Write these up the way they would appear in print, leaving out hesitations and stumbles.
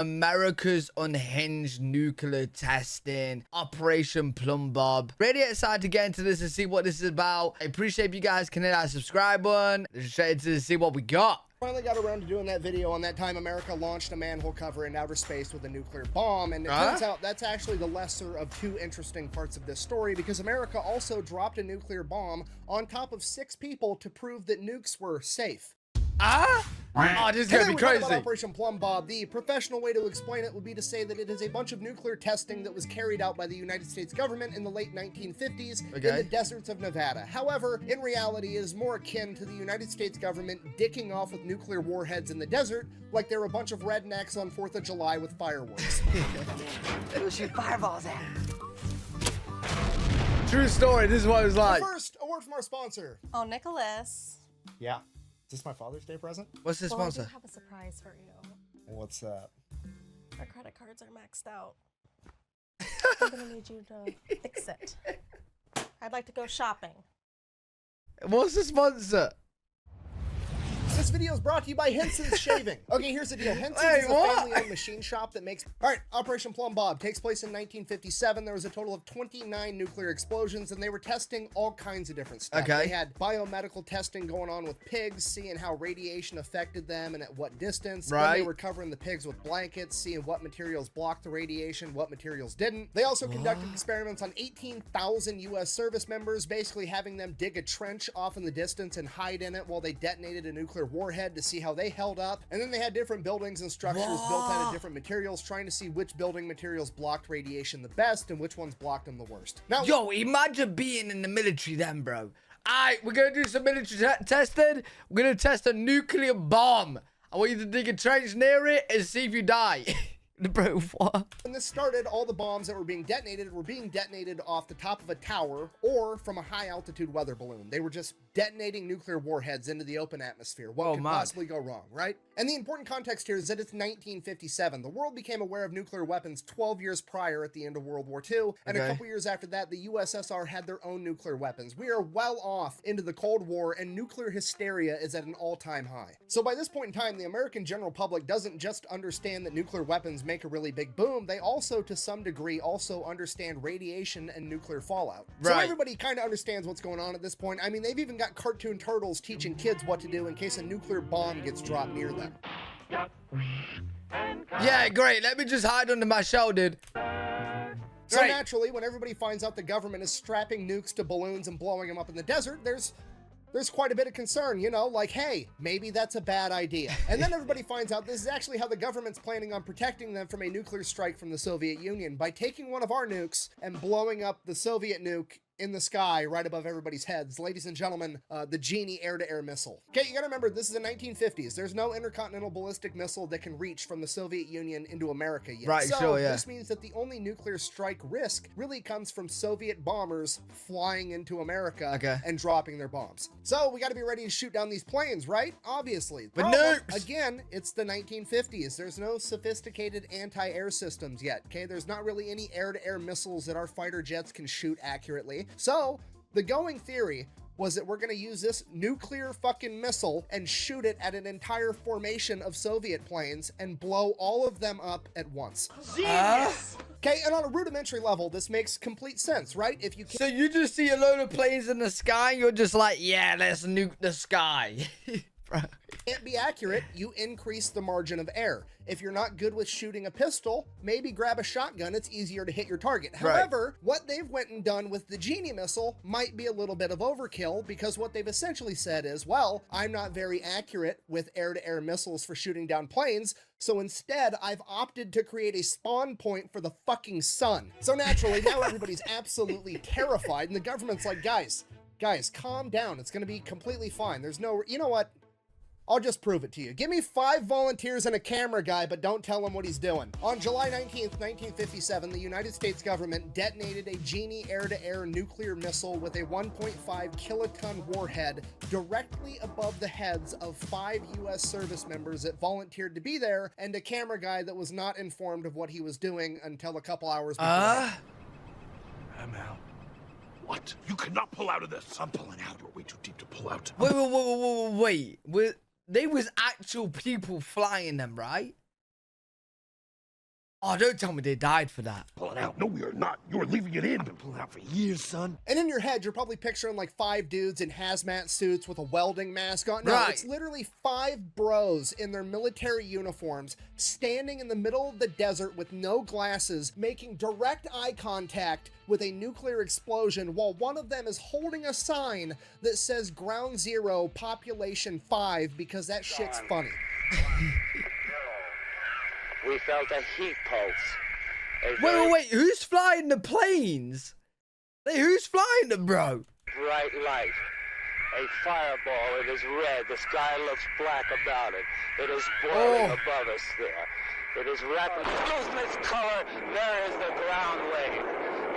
America's Unhinged nuclear testing, Operation Plumbob. Really excited to get into this and see what this is about. I appreciate if you guys can hit that subscribe button. Let's straight into see what we got. Finally got around to doing that video on that time America launched a manhole cover in outer space with a nuclear bomb, and it turns out that's actually the lesser of two interesting parts of this story, because America also dropped a nuclear bomb on top of 6 people to prove that nukes were safe. Oh, this is gonna be crazy. About Operation Plumbob, the professional way to explain it would be to say that it is a bunch of nuclear testing that was carried out by the United States government in the late 1950s in the deserts of Nevada. However, in reality, it is more akin to the United States government dicking off with nuclear warheads in the desert, like they're a bunch of rednecks on 4th of July with fireworks. We'll shoot fireballs at him. True story. This is what it was like. First, a word from our sponsor. Oh, Nicholas. Yeah. Is this my Father's Day present? What's the sponsor? I do have a surprise for you. What's that? Our credit cards are maxed out. I'm gonna need you to fix it. I'd like to go shopping. What's the sponsor? This video is brought to you by Henson's Shaving. Okay, here's the deal. Henson's is a family-owned machine shop that makes... All right, Operation Plumbob takes place in 1957. There was a total of 29 nuclear explosions, and they were testing all kinds of different stuff. Okay. They had biomedical testing going on with pigs, seeing how radiation affected them and at what distance. Right. Then they were covering the pigs with blankets, seeing what materials blocked the radiation, what materials didn't. They also conducted experiments on 18,000 U.S. service members, basically having them dig a trench off in the distance and hide in it while they detonated a nuclear warhead to see how they held up. And then they had different buildings and structures built out of different materials, trying to see which building materials blocked radiation the best and which ones blocked them the worst. Now, yo, imagine being in the military then, bro. Alright, we're gonna do some military testing. We're gonna test a nuclear bomb. I want you to dig a trench near it and see if you die. Bro, what? When this started, all the bombs that were being detonated off the top of a tower or from a high altitude weather balloon. They were just detonating nuclear warheads into the open atmosphere. What could possibly go wrong, right? And the important context here is that it's 1957. The world became aware of nuclear weapons 12 years prior at the end of World War II, and a couple years after that, the USSR had their own nuclear weapons. We are well off into the Cold War, and nuclear hysteria is at an all-time high. So by this point in time, the American general public doesn't just understand that nuclear weapons make a really big boom, they also, to some degree, also understand radiation and nuclear fallout. So everybody kind of understands what's going on at this point. I mean, they've even got cartoon turtles teaching kids what to do in case a nuclear bomb gets dropped near them. Yeah, great. Let me just hide under my shell, dude. So naturally, when everybody finds out the government is strapping nukes to balloons and blowing them up in the desert, there's quite a bit of concern, you know, like, hey, maybe that's a bad idea. And then everybody finds out this is actually how the government's planning on protecting them from a nuclear strike from the Soviet Union, by taking one of our nukes and blowing up the Soviet nuke in the sky right above everybody's heads. Ladies and gentlemen, the Genie air-to-air missile. Okay, you gotta remember, this is the 1950s. There's no intercontinental ballistic missile that can reach from the Soviet Union into America yet. Right, so this means that the only nuclear strike risk really comes from Soviet bombers flying into America and dropping their bombs. So we gotta be ready to shoot down these planes, right? Obviously. But nukes! Again, it's the 1950s. There's no sophisticated anti-air systems yet, okay? There's not really any air-to-air missiles that our fighter jets can shoot accurately. So, the going theory was that we're gonna use this nuclear fucking missile and shoot it at an entire formation of Soviet planes and blow all of them up at once. Genius! Okay, and on a rudimentary level, this makes complete sense, right? If you So you just see a load of planes in the sky, and you're just like, yeah, let's nuke the sky. can't be accurate, you increase the margin of error. If you're not good with shooting a pistol, maybe grab a shotgun, it's easier to hit your target. However, what they've went and done with the Genie missile might be a little bit of overkill, because what they've essentially said is, well, I'm not very accurate with air-to-air missiles for shooting down planes, so instead I've opted to create a spawn point for the fucking sun. So naturally, now everybody's absolutely terrified, and the government's like, guys, calm down. It's gonna be completely fine. There's no, you know what? I'll just prove it to you. Give me 5 volunteers and a camera guy, but don't tell him what he's doing. On July 19th, 1957, the United States government detonated a Genie air-to-air nuclear missile with a 1.5 kiloton warhead directly above the heads of 5 U.S. service members that volunteered to be there, and a camera guy that was not informed of what he was doing until a couple hours before. I'm out. What? You cannot pull out of this. I'm pulling out. You're way too deep to pull out. Wait. There was actual people flying them, right? Oh, don't tell me they died for that. Pulling out. No, we are not. You're leaving it in. I've been pulling out for years, son. And in your head, you're probably picturing like 5 dudes in hazmat suits with a welding mask on. No, Right. it's literally 5 bros in their military uniforms standing in the middle of the desert with no glasses, making direct eye contact with a nuclear explosion while one of them is holding a sign that says Ground Zero, Population 5, because that shit's funny. We felt a heat pulse. A Wait, very wait, wait. Who's flying the planes? Hey, who's flying them, bro? bright light. A fireball. It is red. The sky looks black about it. It is boiling above us there. It is rapidly losing its color. There is the ground wave.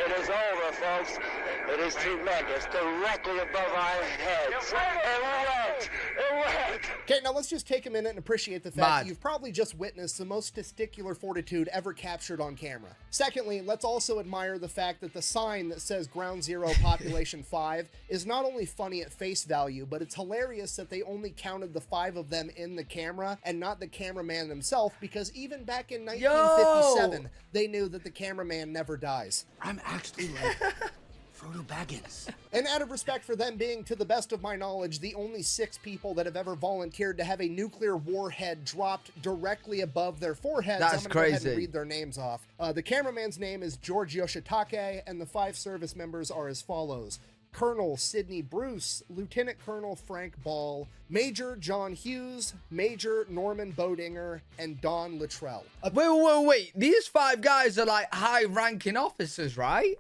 It is over, folks. It is tremendous. Directly above our heads. It went. It went. Okay, now let's just take a minute and appreciate the fact that you've probably just witnessed the most testicular fortitude ever captured on camera. Secondly, let's also admire the fact that the sign that says Ground Zero Population 5 is not only funny at face value, but it's hilarious that they only counted the 5 of them in the camera and not the cameraman himself, because even back in 1957, they knew that the cameraman never dies. I'm actually like Frodo Baggins. And out of respect for them being, to the best of my knowledge, the only 6 people that have ever volunteered to have a nuclear warhead dropped directly above their foreheads, That's I'm going to go ahead crazy. and read their names off. The cameraman's name is George Yoshitake, and the 5 service members are as follows: Colonel Sidney Bruce, Lieutenant Colonel Frank Ball, Major John Hughes, Major Norman Bodinger, and Don Luttrell. Wait. These 5 guys are like high-ranking officers, right?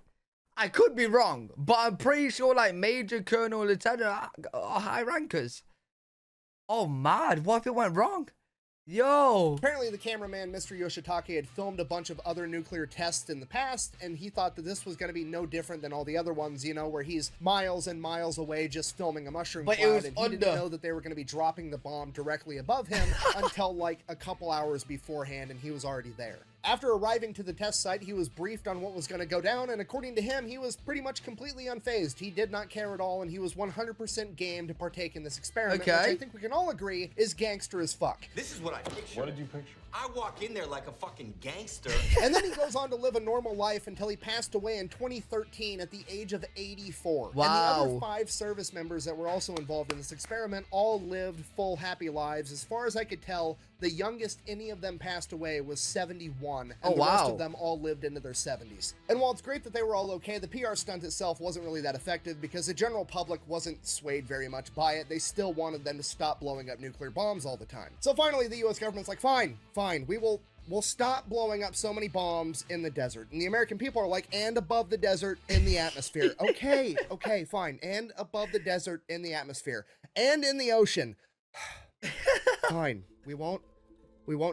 I could be wrong, but I'm pretty sure like Major, Colonel, Lieutenant are high rankers. Oh, mad. What if it went wrong? Yo. Apparently the cameraman, Mr. Yoshitake, had filmed a bunch of other nuclear tests in the past, and he thought that this was going to be no different than all the other ones, you know, where he's miles and miles away just filming a mushroom But it cloud, was and he didn't know that they were going to be dropping the bomb directly above him until like a couple hours beforehand, and he was already there. After arriving to the test site, he was briefed on what was going to go down, and according to him, he was pretty much completely unfazed. He did not care at all, and he was 100% game to partake in this experiment, which I think we can all agree is gangster as fuck. This is what I picture. What did you picture? I walk in there like a fucking gangster. And then he goes on to live a normal life until he passed away in 2013 at the age of 84. Wow. And the other 5 service members that were also involved in this experiment all lived full, happy lives. As far as I could tell, the youngest any of them passed away was 71, and the rest of them all lived into their 70s. And while it's great that they were all okay, the PR stunt itself wasn't really that effective because the general public wasn't swayed very much by it. They still wanted them to stop blowing up nuclear bombs all the time. So finally, the US government's like, fine, we'll stop blowing up so many bombs in the desert. And the American people are like, and above the desert in the atmosphere. Okay, fine. And above the desert in the atmosphere. And in the ocean. Fine. We won't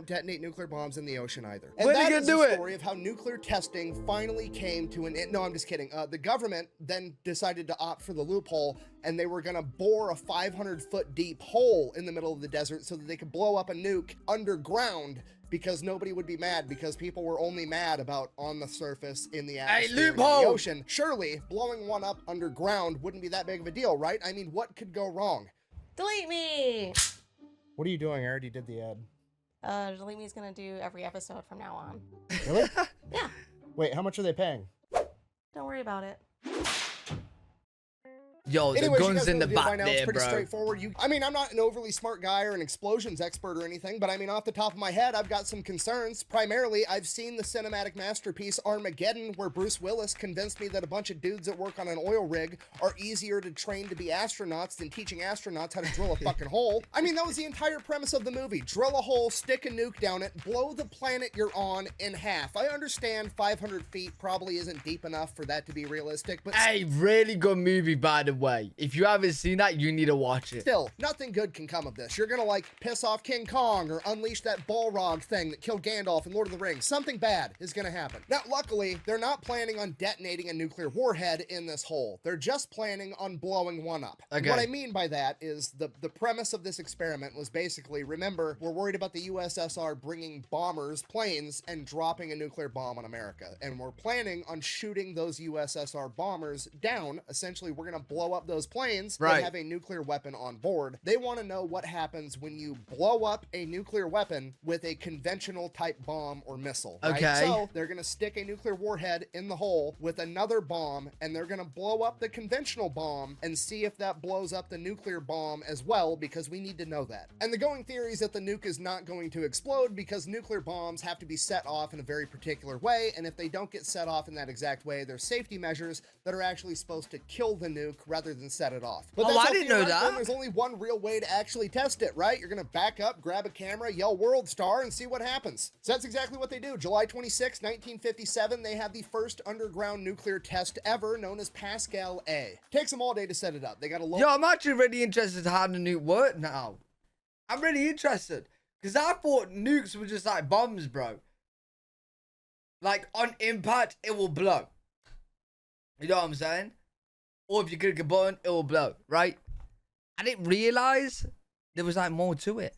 detonate nuclear bombs in the ocean either. And that is the story of how nuclear testing finally came to an end. No, I'm just kidding. The government then decided to opt for the loophole, and they were gonna bore a 500-foot deep hole in the middle of the desert so that they could blow up a nuke underground, because nobody would be mad, because people were only mad about on the surface, in the atmosphere, in the ocean. Surely, blowing one up underground wouldn't be that big of a deal, right? I mean, what could go wrong? Delete me! What are you doing? I already did the ad. Delete me is gonna do every episode from now on. Really? Yeah. Wait, how much are they paying? Don't worry about it. Yo, the Anyways, guns in the back it's there, pretty bro. straightforward. I mean, I'm not an overly smart guy or an explosions expert or anything, but I mean, off the top of my head, I've got some concerns. Primarily, I've seen the cinematic masterpiece Armageddon, where Bruce Willis convinced me that a bunch of dudes that work on an oil rig are easier to train to be astronauts than teaching astronauts how to drill a fucking hole. I mean, that was the entire premise of the movie. Drill a hole, stick a nuke down it, blow the planet you're on in half. I understand 500 feet probably isn't deep enough for that to be realistic, but Hey, really good movie, by the way. If you haven't seen that, you need to watch it. still, nothing good can come of this. You're gonna like piss off King Kong or unleash that Balrog thing that killed Gandalf in Lord of the Rings. Something bad is gonna happen. Now, luckily, they're not planning on detonating a nuclear warhead in this hole. They're just planning on blowing one up. Okay. What I mean by that is the premise of this experiment was basically, remember, we're worried about the USSR bringing bombers, planes, and dropping a nuclear bomb on America. And we're planning on shooting those USSR bombers down. Essentially, we're gonna blow blow up those planes Right. that have a nuclear weapon on board. They want to know what happens when you blow up a nuclear weapon with a conventional type bomb or missile. Right? Okay. So they're going to stick a nuclear warhead in the hole with another bomb, and they're going to blow up the conventional bomb and see if that blows up the nuclear bomb as well, because we need to know that. And the going theory is that the nuke is not going to explode because nuclear bombs have to be set off in a very particular way, and if they don't get set off in that exact way, there's safety measures that are actually supposed to kill the nuke rather than set it off. But Oh, that's I all didn't know theoretical, and that. there's only one real way to actually test it, right? You're going to back up, grab a camera, yell World Star, and see what happens. So that's exactly what they do. July 26, 1957, they had the first underground nuclear test ever, known as Pascal A. Takes them all day to set it up. They got a low... Yo, I'm actually really interested in how the nuke worked now. I'm really interested. Because I thought nukes were just like bombs, bro. Like, on impact, it will blow. You know what I'm saying? Or if you click a button, it will blow, right? I didn't realize there was like more to it.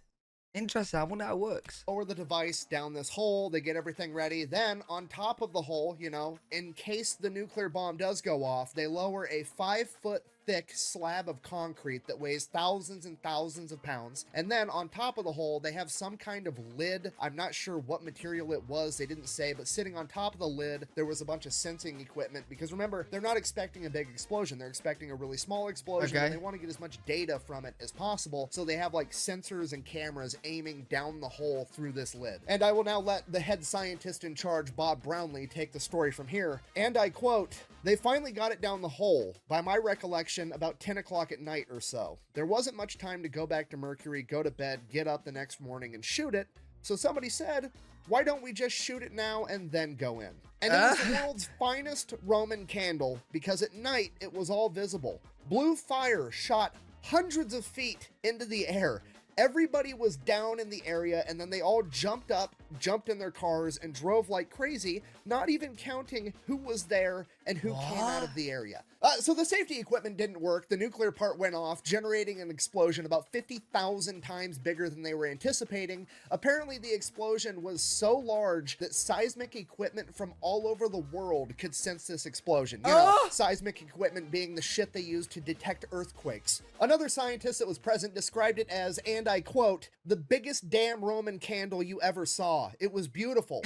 Interesting. I wonder how it works. Lower the device down this hole. They get everything ready. Then on top of the hole, you know, in case the nuclear bomb does go off, they lower a 5-foot thick slab of concrete that weighs thousands and thousands of pounds. And then on top of the hole, they have some kind of lid. I'm not sure what material it was. They didn't say, but sitting on top of the lid, there was a bunch of sensing equipment, because remember, they're not expecting a big explosion. They're expecting a really small explosion. Okay. And they want to get as much data from it as possible. So they have like sensors and cameras aiming down the hole through this lid. And I will now let the head scientist in charge, Bob Brownlee, take the story from here. And I quote, "They finally got it down the hole, by my recollection, about 10 o'clock at night or so. There wasn't much time to go back to Mercury, go to bed, get up the next morning and shoot it. So somebody said, why don't we just shoot it now and then go in? And it was the world's finest Roman candle, because at night it was all visible. Blue fire shot hundreds of feet into the air. Everybody was down in the area, and then they all jumped up, jumped in their cars, and drove like crazy, not even counting who was there and who came out of the area." So the safety equipment didn't work. The nuclear part went off, generating an explosion about 50,000 times bigger than they were anticipating. Apparently, the explosion was so large that seismic equipment from all over the world could sense this explosion. You know, seismic equipment being the shit they use to detect earthquakes. Another scientist that was present described it as, and I quote, "the biggest damn Roman candle you ever saw. It was beautiful.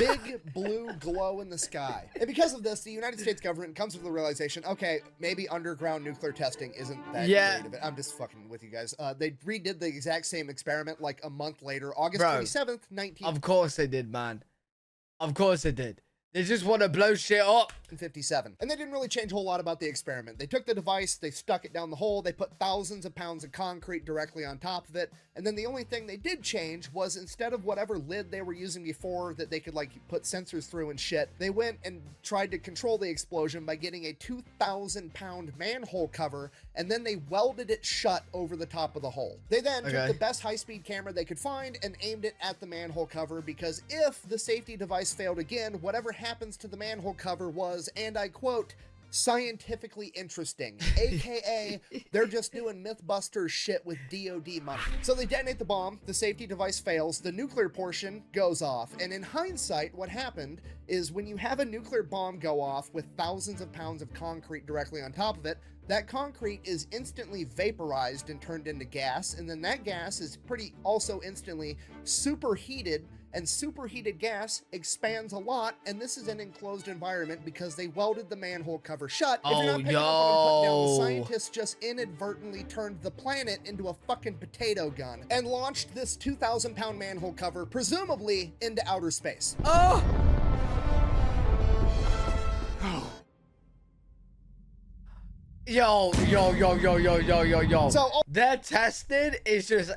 Big blue glow in the sky." And because of this, the United States government comes to the realization, okay, maybe underground nuclear testing isn't that great of it. I'm just fucking with you guys. They redid the exact same experiment like a month later, August 27th, 19... Of course they did, man. Of course they did. They just want to blow shit up. 57. And they didn't really change a whole lot about the experiment. They took the device, they stuck it down the hole, they put thousands of pounds of concrete directly on top of it, and then the only thing they did change was, instead of whatever lid they were using before that they could like put sensors through and shit, they went and tried to control the explosion by getting a 2,000-pound manhole cover, and then they welded it shut over the top of the hole. They then took the best high-speed camera they could find and aimed it at the manhole cover, because if the safety device failed again, whatever happens to the manhole cover was, and I quote, "scientifically interesting," aka they're just doing Mythbusters shit with DOD money. So they detonate the bomb, the safety device fails, the nuclear portion goes off, and in hindsight, what happened is, when you have a nuclear bomb go off with thousands of pounds of concrete directly on top of it, that concrete is instantly vaporized and turned into gas, and then that gas is also instantly superheated, and superheated gas expands a lot, and this is an enclosed environment because they welded the manhole cover shut. If you're not picking up what I'm putting down, the scientists just inadvertently turned the planet into a fucking potato gun and launched this 2,000-pound manhole cover, presumably into outer space. Yo. So their testing is just...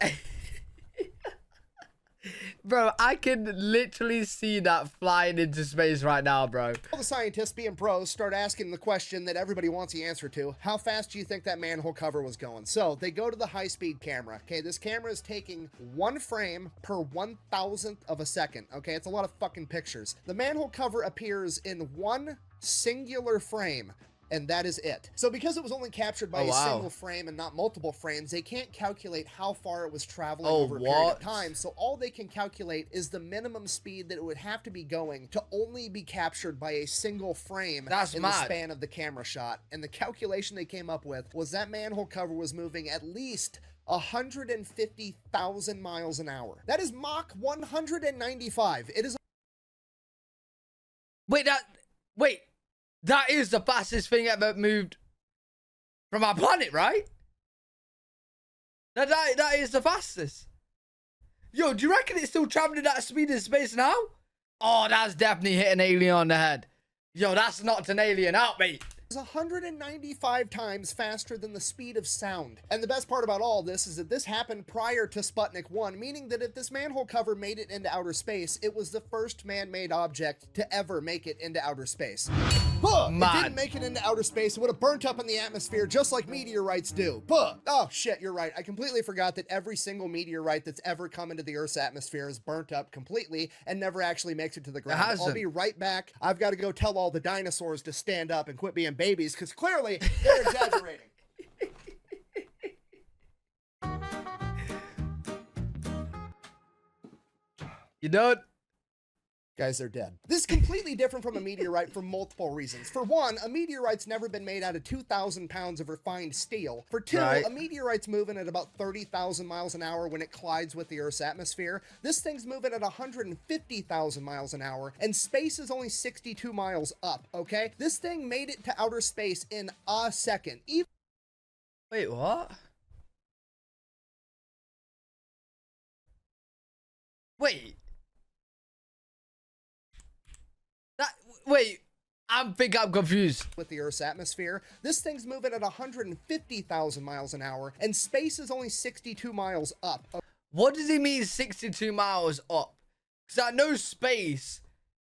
Bro, I can literally see that flying into space right now, bro. All the scientists, being pros, start asking the question that everybody wants the answer to. How fast do you think that manhole cover was going? So they go to the high-speed camera. Okay, this camera is taking 1 frame per 1,000th of a second. Okay, it's a lot of fucking pictures. The manhole cover appears in one singular frame And that is it. So because it was only captured by a single frame and not multiple frames, they can't calculate how far it was traveling over a period of time. So all they can calculate is the minimum speed that it would have to be going to only be captured by a single frame in the span of the camera shot. And the calculation they came up with was that manhole cover was moving at least 150,000 miles an hour. That is Mach 195. It is... Wait, that is the fastest thing ever moved from our planet, right? That is the fastest. Yo, do you reckon it's still traveling at that speed in space now? Oh, that's definitely hit an alien on the head. Yo, that's knocked an alien out, mate. 195 times faster than the speed of sound. And the best part about all this is that this happened prior to Sputnik 1, meaning that if this manhole cover made it into outer space, it was the first man-made object to ever make it into outer space. It didn't make it into outer space. It would have burnt up in the atmosphere just like meteorites do. Oh shit, you're right. I completely forgot that every single meteorite that's ever come into the Earth's atmosphere is burnt up completely and never actually makes it to the ground. I'll be right back. I've got to go tell all the dinosaurs to stand up and quit being babies, because clearly they're exaggerating. You know, guys, they're dead. This is completely different from a meteorite for multiple reasons. For one, a meteorite's never been made out of 2,000 pounds of refined steel. For two, a meteorite's moving at about 30,000 miles an hour when it collides with the Earth's atmosphere. This thing's moving at 150,000 miles an hour, and space is only 62 miles up, okay? This thing made it to outer space in a second. Wait, what? Wait. Wait, I think I'm confused. With the Earth's atmosphere, this thing's moving at 150,000 miles an hour, and space is only 62 miles up. What does he mean 62 miles up? Because I know space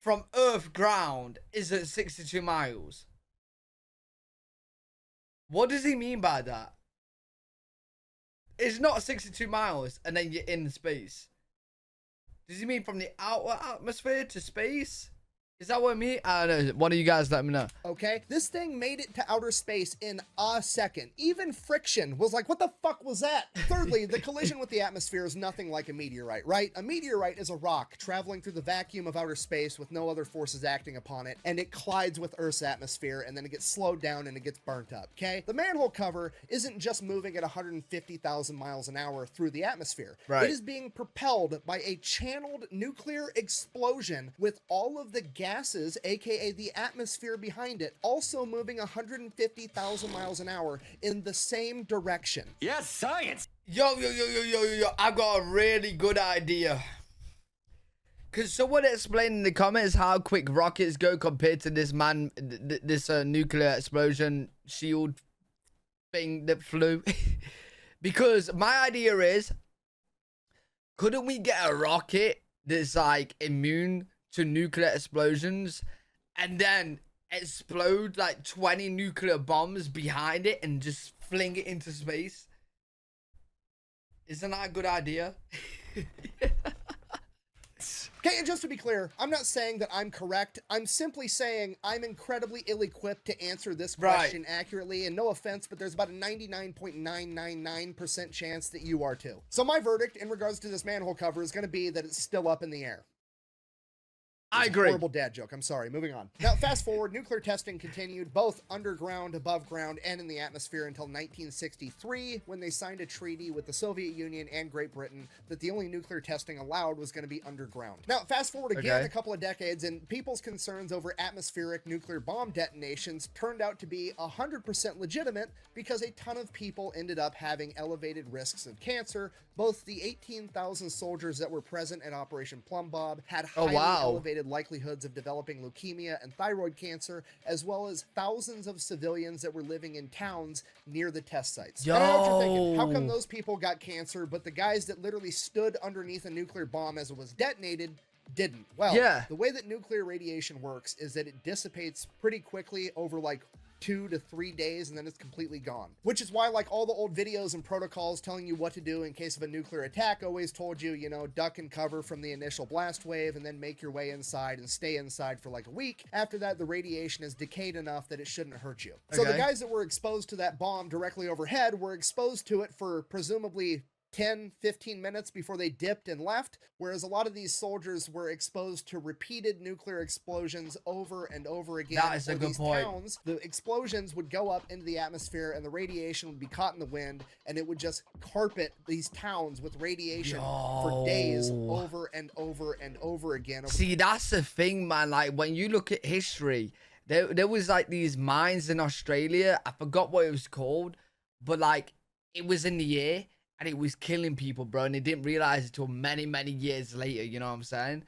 from Earth ground is at 62 miles. What does he mean by that? It's not 62 miles and then you're in space. Does he mean from the outer atmosphere to space? Is that what I mean? I don't know. One of you guys let me know. Okay, this thing made it to outer space in a second. Even friction was like, what the fuck was that? Thirdly, the collision with the atmosphere is nothing like a meteorite, right? A meteorite is a rock traveling through the vacuum of outer space with no other forces acting upon it, and it collides with Earth's atmosphere, and then it gets slowed down and it gets burnt up, okay? The manhole cover isn't just moving at 150,000 miles an hour through the atmosphere. It is being propelled by a channeled nuclear explosion with all of the gases, aka the atmosphere behind it, also moving 150,000 miles an hour in the same direction. Yes, science! Yo, I got a really good idea. Cause someone explained in the comments how quick rockets go compared to this nuclear explosion shield thing that flew. Because my idea is, couldn't we get a rocket that's like immune to nuclear explosions and then explode like 20 nuclear bombs behind it and just fling it into space? Isn't that a good idea? Okay, and just to be clear, I'm not saying that I'm correct. I'm simply saying I'm incredibly ill-equipped to answer this question accurately, and no offense, but there's about a 99.999% chance that you are too. So my verdict in regards to this manhole cover is going to be that it's still up in the air. I agree. Horrible dad joke. I'm sorry. Moving on. Now, fast forward, nuclear testing continued both underground, above ground, and in the atmosphere until 1963, when they signed a treaty with the Soviet Union and Great Britain that the only nuclear testing allowed was going to be underground. Now, fast forward again a couple of decades, and people's concerns over atmospheric nuclear bomb detonations turned out to be 100% legitimate because a ton of people ended up having elevated risks of cancer. Both the 18,000 soldiers that were present at Operation Plumbob had highly elevated likelihoods of developing leukemia and thyroid cancer, as well as thousands of civilians that were living in towns near the test sites. I know what you're thinking. How come those people got cancer, but the guys that literally stood underneath a nuclear bomb as it was detonated didn't? Well, the way that nuclear radiation works is that it dissipates pretty quickly over like 2 to 3 days, and then it's completely gone. Which is why, like, all the old videos and protocols telling you what to do in case of a nuclear attack always told you, you know, duck and cover from the initial blast wave and then make your way inside and stay inside for like a week. After that, the radiation is decayed enough that it shouldn't hurt you. So the guys that were exposed to that bomb directly overhead were exposed to it for presumably 10, 15 minutes before they dipped and left, whereas a lot of these soldiers were exposed to repeated nuclear explosions over and over again. That is a good point. Towns, the explosions would go up into the atmosphere and the radiation would be caught in the wind, and it would just carpet these towns with radiation for days over and over and over again. See, that's the thing, man. Like, when you look at history, there was like these mines in Australia. I forgot what it was called, but like it was in the air. And it was killing people, bro. And they didn't realize it until many, many years later. You know what I'm saying?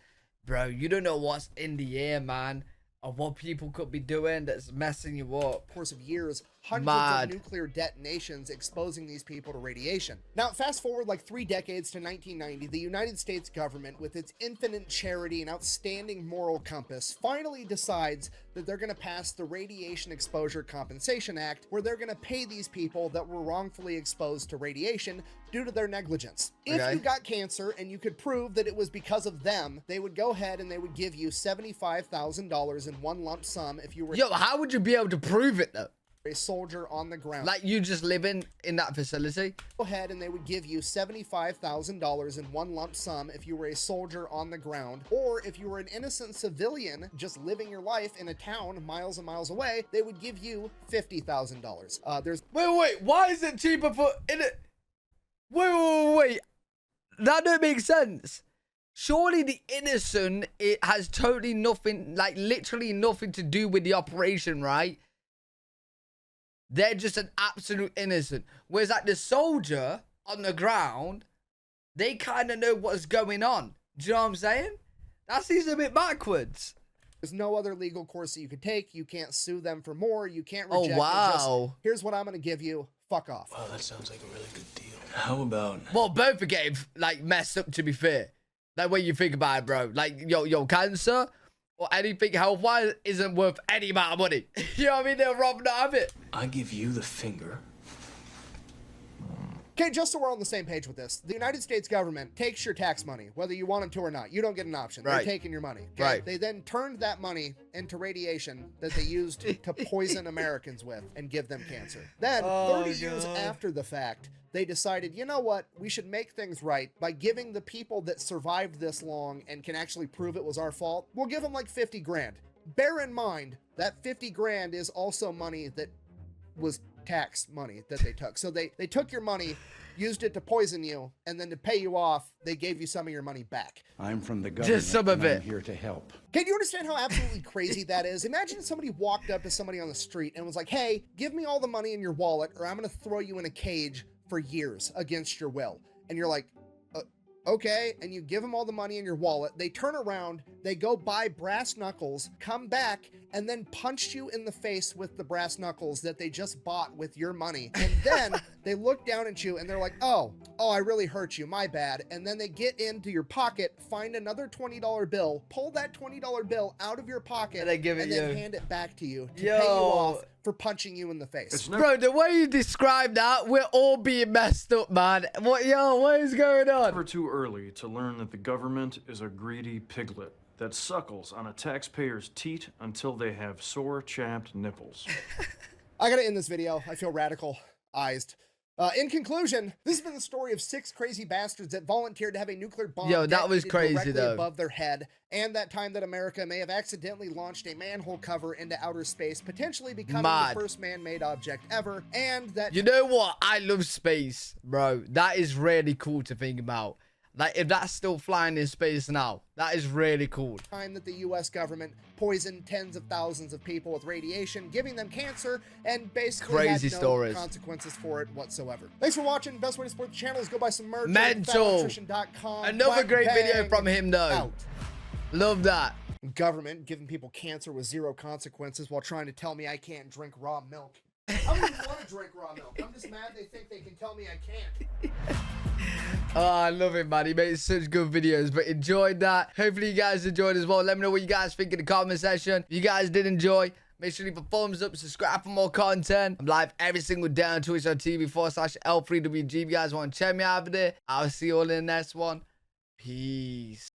Bro, you don't know what's in the air, man. Or what people could be doing that's messing you up. Course of years, hundreds of nuclear detonations exposing these people to radiation. Now, fast forward like 3 decades to 1990, the United States government, with its infinite charity and outstanding moral compass, finally decides that they're going to pass the Radiation Exposure Compensation Act, where they're going to pay these people that were wrongfully exposed to radiation due to their negligence. If you got cancer and you could prove that it was because of them, they would go ahead and they would give you $75,000 in one lump sum if you were... Yo, how would you be able to prove it, though? A soldier on the ground. Like, you just living in that facility? Go ahead and they would give you $75,000 in one lump sum if you were a soldier on the ground, or if you were an innocent civilian just living your life in a town miles and miles away, they would give you $50,000. There's... Wait, why is it cheaper for... Wait. That don't make sense. Surely the innocent, it has totally nothing, like literally nothing to do with the operation, right? They're just an absolute innocent. Whereas like the soldier on the ground, they kind of know what's going on. Do you know what I'm saying? That seems a bit backwards. There's no other legal course that you could take. You can't sue them for more. You can't reject it. Just, here's what I'm going to give you. Fuck off. Wow, that sounds like a really good deal. How about... Well, both are getting like messed up, to be fair. Like when you think about it, bro. Like, yo, cancer or anything health-wise isn't worth any amount of money. You know what I mean? They'll rather not have it. I give you the finger. Okay, just so we're on the same page with this, the United States government takes your tax money, whether you want them to or not. You don't get an option. They're taking your money. Okay? Right. They then turned that money into radiation that they used to poison Americans with and give them cancer. Then, 30 years after the fact, they decided, you know what? We should make things right by giving the people that survived this long and can actually prove it was our fault, we'll give them like 50 grand. Bear in mind that 50 grand is also money that was tax money that they took. So they took your money, used it to poison you, and then to pay you off, they gave you some of your money back. I'm from the government. Just some of it. I'm here to help. Can you understand how absolutely crazy that is? Imagine if somebody walked up to somebody on the street and was like, hey, give me all the money in your wallet or I'm going to throw you in a cage for years against your will. And you're like, okay, and you give them all the money in your wallet. They turn around, they go buy brass knuckles, come back, and then punch you in the face with the brass knuckles that they just bought with your money. And then they look down at you and they're like, oh, I really hurt you, my bad. And then they get into your pocket, find another $20 bill, pull that $20 bill out of your pocket, and they give it then hand it back to you to pay you off for punching you in the face. Bro, the way you describe that, we're all being messed up, man. What is going on? Never too early to learn that the government is a greedy piglet that suckles on a taxpayer's teat until they have sore, chapped nipples. I gotta end this video. I feel radicalized. In conclusion, this has been the story of 6 crazy bastards that volunteered to have a nuclear bomb that was crazy, directly though. above their head, and that time that America may have accidentally launched a manhole cover into outer space, potentially becoming the first man-made object ever, and that... You know what? I love space, bro. That is really cool to think about. Like, if that's still flying in space now, that is really cool. Time that the U.S. government poisoned tens of thousands of people with radiation, giving them cancer, and basically had no consequences for it whatsoever. Thanks for watching. Best way to support the channel is go buy some merch. Mental. Another great video from him, though. Out. Love that. Government giving people cancer with 0 consequences while trying to tell me I can't drink raw milk. I don't even want to drink raw milk. I'm just mad they think they can tell me I can't. Oh, I love it, man. He makes such good videos, but enjoyed that. Hopefully you guys enjoyed as well. Let me know what you guys think in the comment section. If you guys did enjoy, Make sure to leave a thumbs up, subscribe for more content. I'm live every single day on twitch.tv/L3WG. If you guys want to check me out over there, I'll see you all in the next one. Peace.